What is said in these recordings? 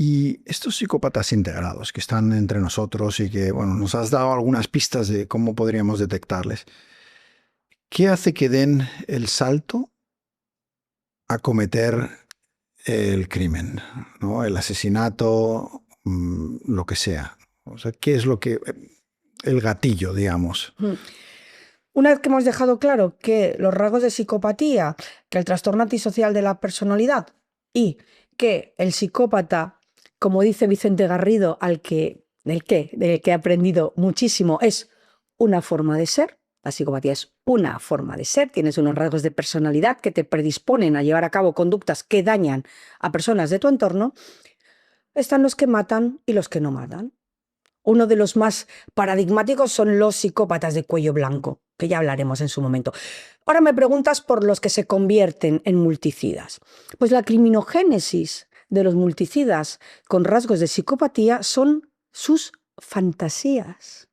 Y estos psicópatas integrados que están entre nosotros y que, bueno, nos has dado algunas pistas de cómo podríamos detectarles, ¿qué hace que den el salto a cometer el crimen, ¿no? El asesinato, lo que sea? O sea, ¿qué es lo que... el gatillo, digamos? Una vez que hemos dejado claro que los rasgos de psicopatía, que el trastorno antisocial de la personalidad y que el psicópata, como dice Vicente Garrido, del que he aprendido muchísimo, es una forma de ser. La psicopatía es una forma de ser, tienes unos rasgos de personalidad que te predisponen a llevar a cabo conductas que dañan a personas de tu entorno. Están los que matan y los que no matan. Uno de los más paradigmáticos son los psicópatas de cuello blanco, que ya hablaremos en su momento. Ahora me preguntas por los que se convierten en multicidas. Pues la criminogénesis de los multicidas con rasgos de psicopatía son sus fantasías.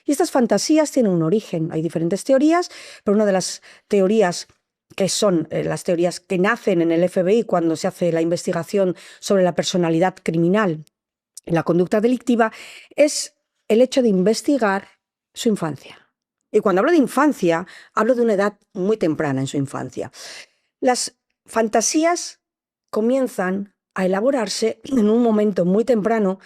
Y estas fantasías tienen un origen. Hay diferentes teorías, pero una de las teorías que son las teorías que nacen en el FBI cuando se hace la investigación sobre la personalidad criminal, la conducta delictiva, es el hecho de investigar su infancia. Y cuando hablo de infancia, hablo de una edad muy temprana en su infancia. Las fantasías comienzan a elaborarse en un momento muy temprano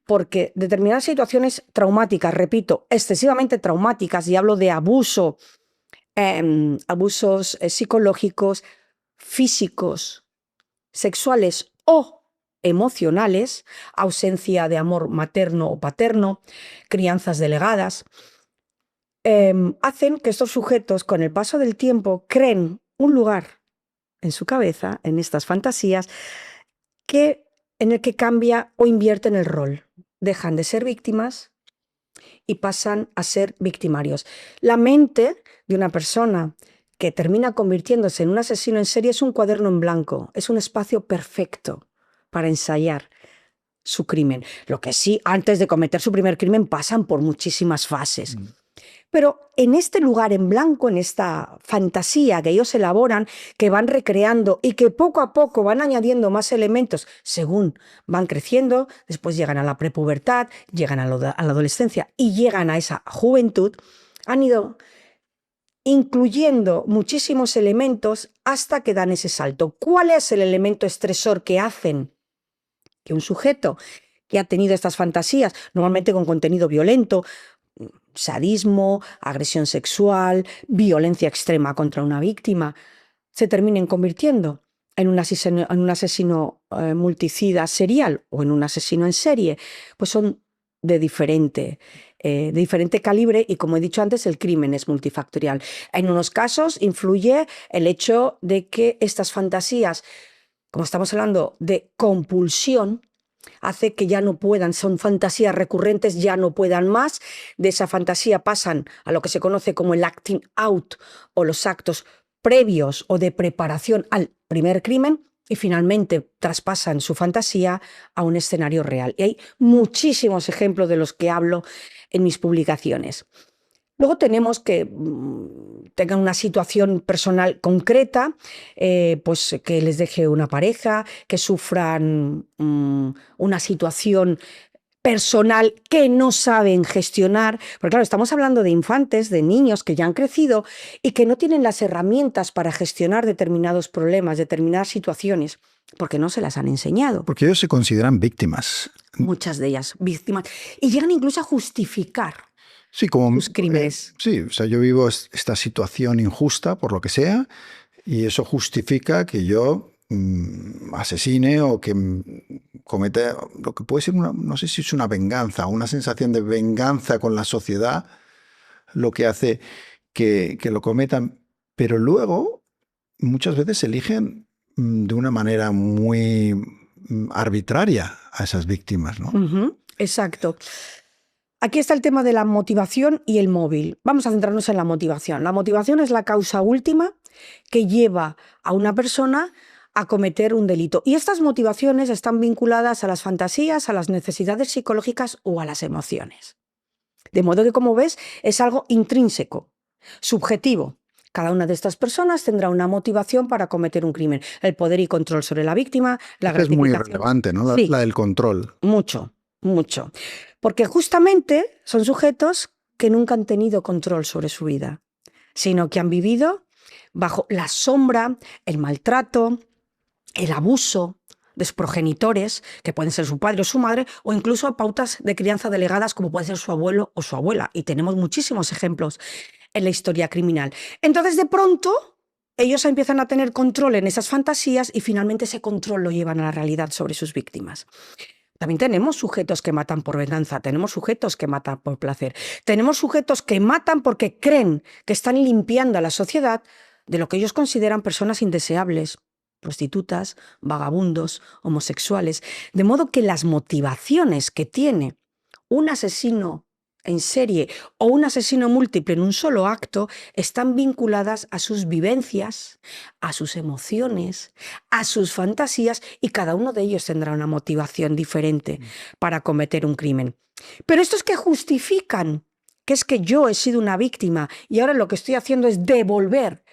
porque determinadas situaciones traumáticas, repito, excesivamente traumáticas, y hablo de abusos psicológicos, físicos, sexuales o emocionales, ausencia de amor materno o paterno, crianzas delegadas, hacen que estos sujetos, con el paso del tiempo, creen un lugar en su cabeza, en estas fantasías, en el que cambia o invierten el rol. Dejan de ser víctimas y pasan a ser victimarios. La mente de una persona que termina convirtiéndose en un asesino en serie es un cuaderno en blanco, es un espacio perfecto para ensayar su crimen. Lo que sí, antes de cometer su primer crimen, pasan por muchísimas fases. Pero en este lugar en blanco, en esta fantasía que ellos elaboran, que van recreando y que poco a poco van añadiendo más elementos según van creciendo, después llegan a la prepubertad, llegan a la adolescencia y llegan a esa juventud, han ido incluyendo muchísimos elementos hasta que dan ese salto. ¿Cuál es el elemento estresor que hacen que un sujeto que ha tenido estas fantasías, normalmente con contenido violento, sadismo, agresión sexual, violencia extrema contra una víctima, se terminen convirtiendo en un asesino multicida serial o en un asesino en serie? Pues son de diferente calibre y, como he dicho antes, el crimen es multifactorial. En unos casos influye el hecho de que estas fantasías, como estamos hablando de compulsión, hace que ya no puedan, son fantasías recurrentes, ya no puedan más. De esa fantasía pasan a lo que se conoce como el acting out, o los actos previos o de preparación al primer crimen, y finalmente traspasan su fantasía a un escenario real. Y hay muchísimos ejemplos de los que hablo en mis publicaciones. Luego tenemos que tengan una situación personal concreta, pues que les deje una pareja, que sufran una situación personal que no saben gestionar, porque claro, estamos hablando de infantes, de niños que ya han crecido y que no tienen las herramientas para gestionar determinados problemas, determinadas situaciones, porque no se las han enseñado. Porque ellos se consideran víctimas. Muchas de ellas víctimas, y llegan incluso a justificar sus crímenes. Sí, o sea, yo vivo esta situación injusta por lo que sea y eso justifica que yo asesine o que cometa lo que puede ser no sé si es una venganza, una sensación de venganza con la sociedad, lo que hace que lo cometan. Pero luego muchas veces eligen de una manera muy arbitraria a esas víctimas, ¿no? Exacto. Aquí está el tema de la motivación y el móvil. Vamos a centrarnos en la motivación. La motivación es la causa última que lleva a una persona a cometer un delito. Y estas motivaciones están vinculadas a las fantasías, a las necesidades psicológicas o a las emociones. De modo que, como ves, es algo intrínseco, subjetivo. Cada una de estas personas tendrá una motivación para cometer un crimen. El poder y control sobre la víctima, la Esta es muy gratificación. relevante, ¿no? Sí. La del control. Mucho, mucho. Porque justamente son sujetos que nunca han tenido control sobre su vida, sino que han vivido bajo la sombra, el maltrato, el abuso de sus progenitores, que pueden ser su padre o su madre, o incluso pautas de crianza delegadas, como puede ser su abuelo o su abuela. Y tenemos muchísimos ejemplos en la historia criminal. Entonces, de pronto, ellos empiezan a tener control en esas fantasías y finalmente ese control lo llevan a la realidad sobre sus víctimas. También tenemos sujetos que matan por venganza, tenemos sujetos que matan por placer, tenemos sujetos que matan porque creen que están limpiando a la sociedad de lo que ellos consideran personas indeseables, prostitutas, vagabundos, homosexuales, de modo que las motivaciones que tiene un asesino en serie o un asesino múltiple en un solo acto están vinculadas a sus vivencias, a sus emociones, a sus fantasías, y cada uno de ellos tendrá una motivación diferente para cometer un crimen. Pero estos que justifican que es que yo he sido una víctima y ahora lo que estoy haciendo es devolver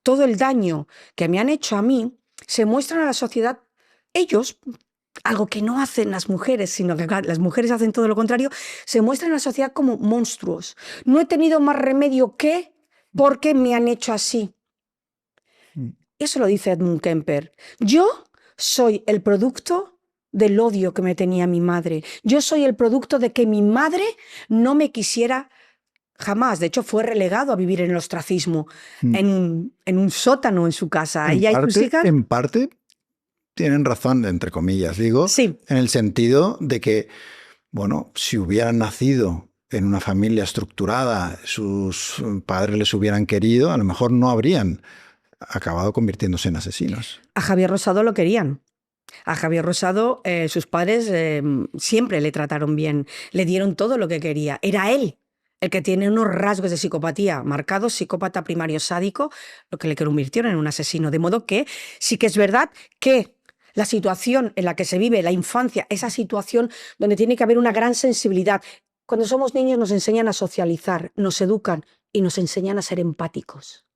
todo el daño que me han hecho a mí, se muestran a la sociedad ellos, algo que no hacen las mujeres, sino que las mujeres hacen todo lo contrario, se muestran a la sociedad como monstruos. No he tenido más remedio que porque me han hecho así. Eso lo dice Edmund Kemper. Yo soy el producto del odio que me tenía mi madre. Yo soy el producto de que mi madre no me quisiera jamás. De hecho, fue relegado a vivir en el ostracismo, en un sótano en su casa. Ella y sus hijas. En parte tienen razón, entre comillas, digo, sí, en el sentido de que, bueno, si hubieran nacido en una familia estructurada, sus padres les hubieran querido, a lo mejor no habrían acabado convirtiéndose en asesinos. A Javier Rosado lo querían. A Javier Rosado sus padres siempre le trataron bien, le dieron todo lo que quería. Era él el que tiene unos rasgos de psicopatía marcados, psicópata primario sádico, lo que le convirtieron en un asesino. De modo que sí que es verdad que la situación en la que se vive la infancia, esa situación donde tiene que haber una gran sensibilidad. Cuando somos niños nos enseñan a socializar, nos educan y nos enseñan a ser empáticos.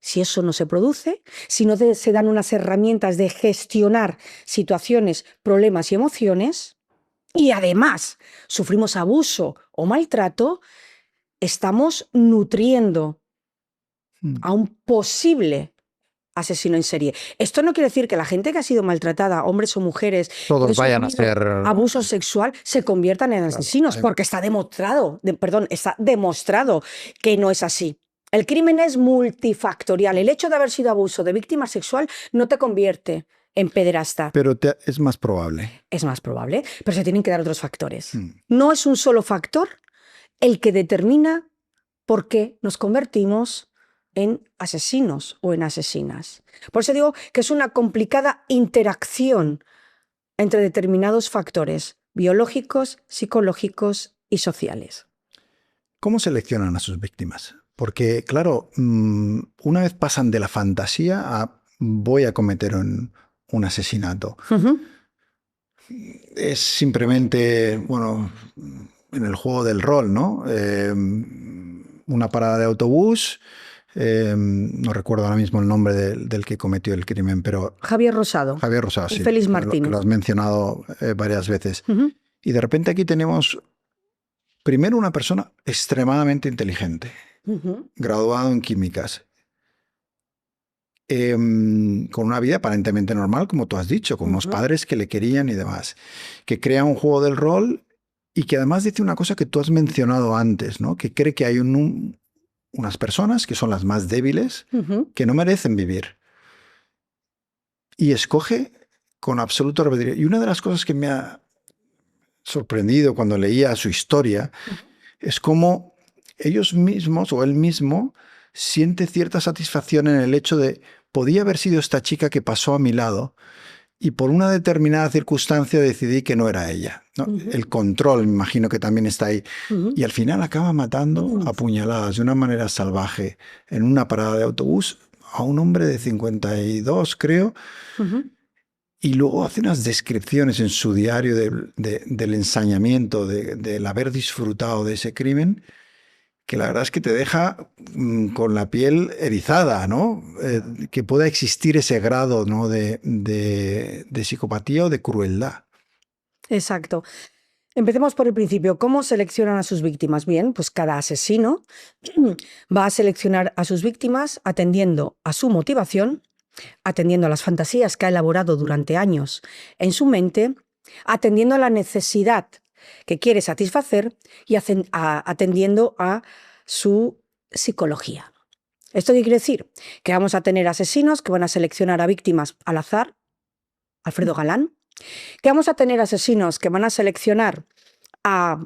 Si eso no se produce, si no se dan unas herramientas de gestionar situaciones, problemas y emociones, y además sufrimos abuso o maltrato, estamos nutriendo a un posible asesino en serie. Esto no quiere decir que la gente que ha sido maltratada, hombres o mujeres, todos vayan a ser abuso sexual, se conviertan en asesinos, porque está demostrado, está demostrado que no es así. El crimen es multifactorial. El hecho de haber sido abuso de víctima sexual no te convierte en pederasta. Pero es más probable. Es más probable, pero se tienen que dar otros factores. No es un solo factor el que determina por qué nos convertimos en asesinos o en asesinas. Por eso digo que es una complicada interacción entre determinados factores biológicos, psicológicos y sociales. ¿Cómo seleccionan a sus víctimas? Porque, claro, una vez pasan de la fantasía a voy a cometer un asesinato. Es simplemente, bueno, en el juego del rol, ¿no? Una parada de autobús, no recuerdo ahora mismo el nombre del que cometió el crimen, pero... Javier Rosado. Javier Rosado, sí. Félix Martínez. Lo has mencionado varias veces. Y de repente aquí tenemos, primero, una persona extremadamente inteligente, graduado en químicas, con una vida aparentemente normal, como tú has dicho, con unos padres que le querían y demás, que crea un juego del rol y que además dice una cosa que tú has mencionado antes, ¿no? Que cree que hay unas personas que son las más débiles, que no merecen vivir. Y escoge con absoluto albedrío. Y una de las cosas que me ha sorprendido cuando leía su historia es cómo ellos mismos o él mismo siente cierta satisfacción en el hecho de podía haber sido esta chica que pasó a mi lado y por una determinada circunstancia decidí que no era ella, ¿no? El control, me imagino que también está ahí. Y al final acaba matando a puñaladas de una manera salvaje en una parada de autobús a un hombre de 52, creo. Y luego hace unas descripciones en su diario del ensañamiento, del haber disfrutado de ese crimen, que la verdad es que te deja con la piel erizada, ¿no? Que pueda existir ese grado, ¿no? de psicopatía o de crueldad. Exacto. Empecemos por el principio. ¿Cómo seleccionan a sus víctimas? Bien, pues cada asesino va a seleccionar a sus víctimas atendiendo a su motivación, atendiendo a las fantasías que ha elaborado durante años en su mente, atendiendo a la necesidad que quiere satisfacer y atendiendo a su psicología. ¿Esto qué quiere decir? Que vamos a tener asesinos que van a seleccionar a víctimas al azar, Alfredo Galán, que vamos a tener asesinos que van a seleccionar a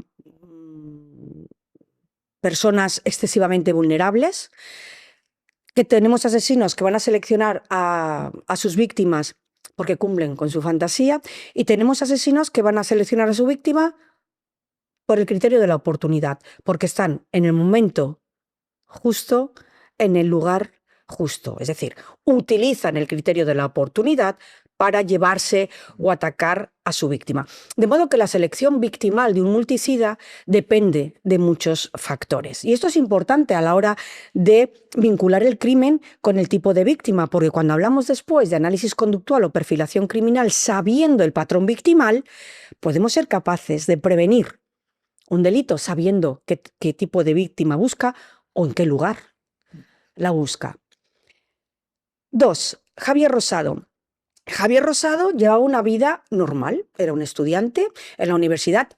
personas excesivamente vulnerables, que tenemos asesinos que van a seleccionar a sus víctimas porque cumplen con su fantasía, y tenemos asesinos que van a seleccionar a su víctima por el criterio de la oportunidad, porque están en el momento justo, en el lugar justo. Es decir, utilizan el criterio de la oportunidad para llevarse o atacar a su víctima. De modo que la selección victimal de un multicida depende de muchos factores. Y esto es importante a la hora de vincular el crimen con el tipo de víctima, porque cuando hablamos después de análisis conductual o perfilación criminal, sabiendo el patrón victimal, podemos ser capaces de prevenir un delito sabiendo qué tipo de víctima busca o en qué lugar la busca. 2. Javier Rosado. Javier Rosado llevaba una vida normal, era un estudiante en la universidad,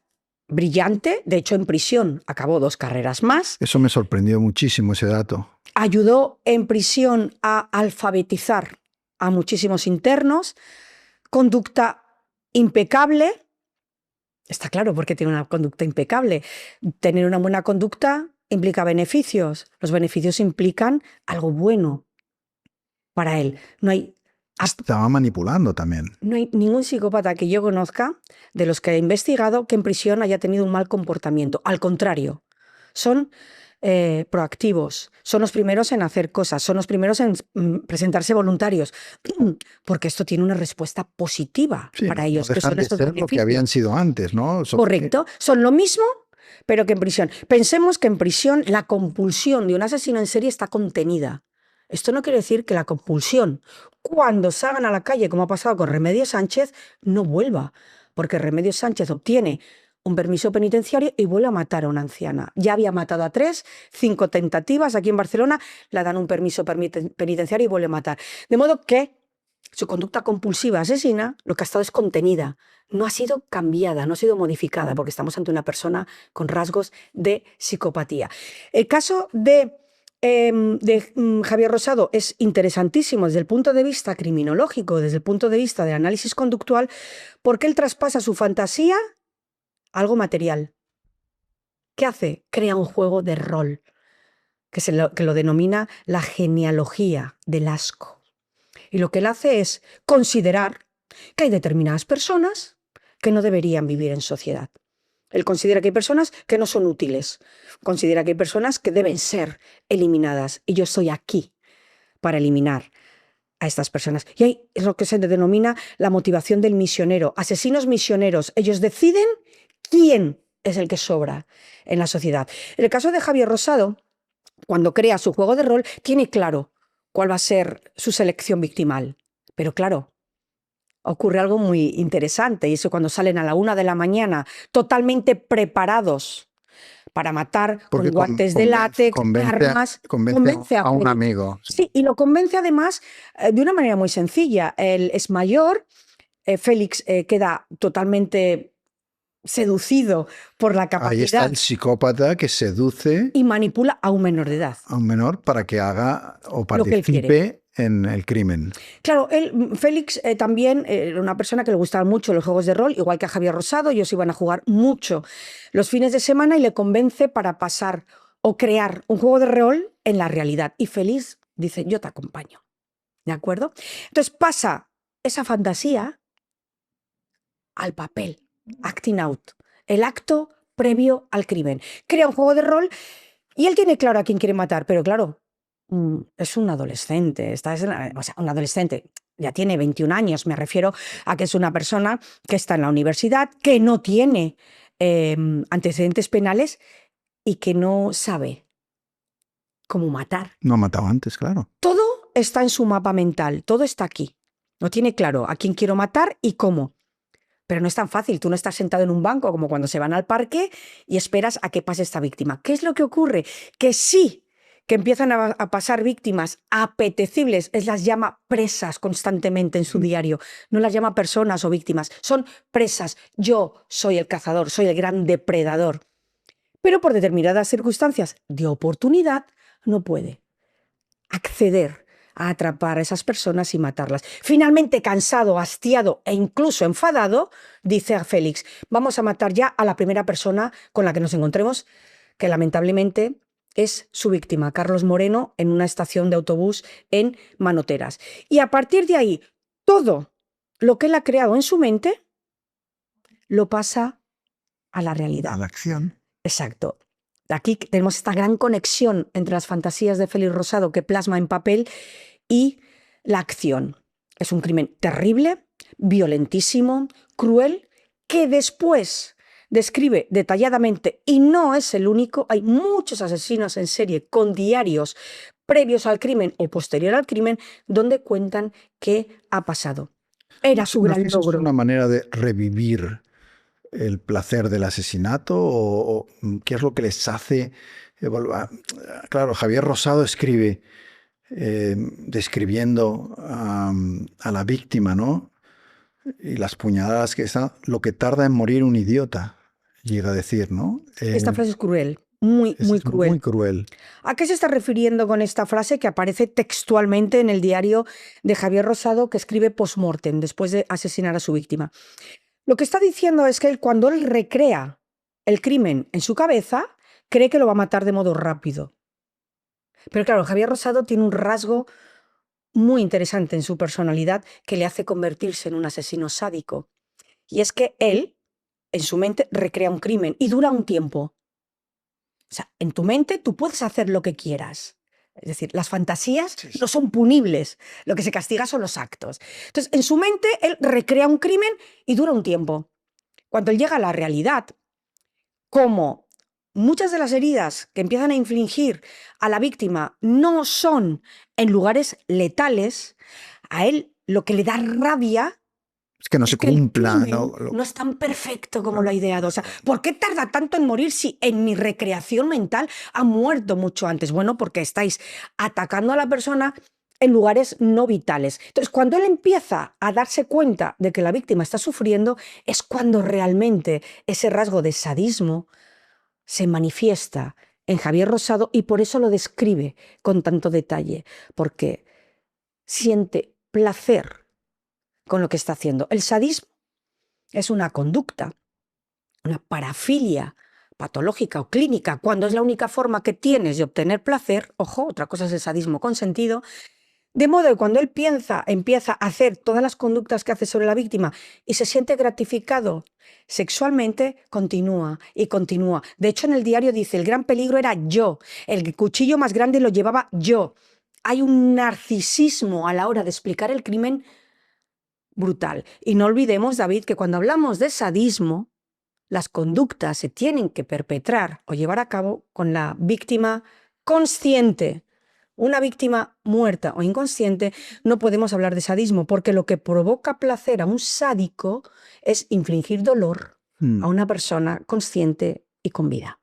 brillante, de hecho en prisión acabó 2 carreras más. Eso me sorprendió muchísimo, ese dato. Ayudó en prisión a alfabetizar a muchísimos internos, conducta impecable. Está claro por qué tiene una conducta impecable. Tener una buena conducta implica beneficios. Los beneficios implican algo bueno para él. Estaba manipulando también. No hay ningún psicópata que yo conozca, de los que he investigado, que en prisión haya tenido un mal comportamiento. Al contrario, son proactivos, son los primeros en hacer cosas, son los primeros en presentarse voluntarios, porque esto tiene una respuesta positiva para ellos. No dejan que son de estos ser beneficios. lo que habían sido antes, ¿no? Correcto, son lo mismo, pero que en prisión. Pensemos que en prisión la compulsión de un asesino en serie está contenida. Esto no quiere decir que la compulsión, cuando salgan a la calle, como ha pasado con Remedios Sánchez, no vuelva, porque Remedios Sánchez obtiene un permiso penitenciario y vuelve a matar a una anciana. Ya había matado a 3, 5 tentativas aquí en Barcelona, le dan un permiso penitenciario y vuelve a matar. De modo que su conducta compulsiva asesina lo que ha estado es contenida, no ha sido cambiada, no ha sido modificada, porque estamos ante una persona con rasgos de psicopatía. El caso de Javier Rosado es interesantísimo desde el punto de vista criminológico, desde el punto de vista del análisis conductual, porque él traspasa su fantasía a algo material. ¿Qué hace? Crea un juego de rol, que lo denomina la genealogía del asco. Y lo que él hace es considerar que hay determinadas personas que no deberían vivir en sociedad. Él considera que hay personas que no son útiles, considera que hay personas que deben ser eliminadas, y yo estoy aquí para eliminar a estas personas. Y ahí es lo que se denomina la motivación del misionero. Asesinos misioneros, ellos deciden quién es el que sobra en la sociedad. En el caso de Javier Rosado, cuando crea su juego de rol, tiene claro cuál va a ser su selección victimal. Pero claro, ocurre algo muy interesante, y eso cuando salen a la 1 de la mañana totalmente preparados para matar porque con guantes de látex, armas, convence a un amigo. Sí, y lo convence además de una manera muy sencilla. Él es mayor, Félix queda totalmente seducido por la capacidad. Ahí está el psicópata que seduce y manipula a un menor de edad. A un menor para que haga o participe en el crimen. Claro, Félix también era una persona que le gustaban mucho los juegos de rol, igual que a Javier Rosado. Ellos iban a jugar mucho los fines de semana y le convence para pasar o crear un juego de rol en la realidad. Y Félix dice, yo te acompaño. ¿De acuerdo? Entonces pasa esa fantasía al papel, acting out, el acto previo al crimen. Crea un juego de rol y él tiene claro a quién quiere matar, pero claro, es un adolescente, un adolescente, ya tiene 21 años, me refiero a que es una persona que está en la universidad, que no tiene antecedentes penales y que no sabe como matar. No ha matado antes, claro. Todo está en su mapa mental, todo está aquí. No tiene claro a quién quiero matar y cómo. Pero no es tan fácil, tú no estás sentado en un banco como cuando se van al parque y esperas a que pase esta víctima. ¿Qué es lo que ocurre? Que sí, que empiezan a pasar víctimas apetecibles, él las llama presas constantemente en su diario, no las llama personas o víctimas, son presas. Yo soy el cazador, soy el gran depredador. Pero por determinadas circunstancias de oportunidad no puede acceder a atrapar a esas personas y matarlas. Finalmente, cansado, hastiado e incluso enfadado, dice a Félix, vamos a matar ya a la primera persona con la que nos encontremos, que lamentablemente es su víctima, Carlos Moreno, en una estación de autobús en Manoteras. Y a partir de ahí, todo lo que él ha creado en su mente lo pasa a la realidad. A la acción. Exacto. Aquí tenemos esta gran conexión entre las fantasías de Félix Rosado que plasma en papel y la acción. Es un crimen terrible, violentísimo, cruel, que después describe detalladamente, y no es el único, hay muchos asesinos en serie con diarios previos al crimen o posterior al crimen donde cuentan qué ha pasado. Era su gran ¿Es logro. una manera de revivir el placer del asesinato o qué es lo que les hace evaluar? Claro, Javier Rosado escribe describiendo a la víctima, ¿no? Y las puñaladas que están, lo que tarda en morir un idiota, llega a decir, ¿no? Esta frase es cruel, muy cruel. Muy cruel. ¿A qué se está refiriendo con esta frase que aparece textualmente en el diario de Javier Rosado que escribe post-mortem, después de asesinar a su víctima? Lo que está diciendo es que cuando él recrea el crimen en su cabeza, cree que lo va a matar de modo rápido. Pero claro, Javier Rosado tiene un rasgo muy interesante en su personalidad que le hace convertirse en un asesino sádico. Y es que él, en su mente, recrea un crimen y dura un tiempo. O sea, en tu mente tú puedes hacer lo que quieras. Es decir, las fantasías no son punibles. Lo que se castiga son los actos. Entonces, en su mente, él recrea un crimen y dura un tiempo. Cuando él llega a la realidad, como muchas de las heridas que empiezan a infligir a la víctima no son en lugares letales, a él lo que le da rabia es que no se cumpla. No es tan perfecto como lo ha ideado. O sea, ¿por qué tarda tanto en morir si en mi recreación mental ha muerto mucho antes? Bueno, porque estáis atacando a la persona en lugares no vitales. Entonces, cuando él empieza a darse cuenta de que la víctima está sufriendo, es cuando realmente ese rasgo de sadismo se manifiesta en Javier Rosado y por eso lo describe con tanto detalle, porque siente placer con lo que está haciendo. El sadismo es una conducta, una parafilia patológica o clínica, cuando es la única forma que tienes de obtener placer. Ojo, otra cosa es el sadismo consentido. De modo que cuando él empieza a hacer todas las conductas que hace sobre la víctima y se siente gratificado sexualmente, continúa y continúa. De hecho, en el diario dice, el gran peligro era yo, el cuchillo más grande lo llevaba yo. Hay un narcisismo a la hora de explicar el crimen brutal. Y no olvidemos, David, que cuando hablamos de sadismo, las conductas se tienen que perpetrar o llevar a cabo con la víctima consciente. Una víctima muerta o inconsciente no podemos hablar de sadismo, porque lo que provoca placer a un sádico es infligir dolor a una persona consciente y con vida.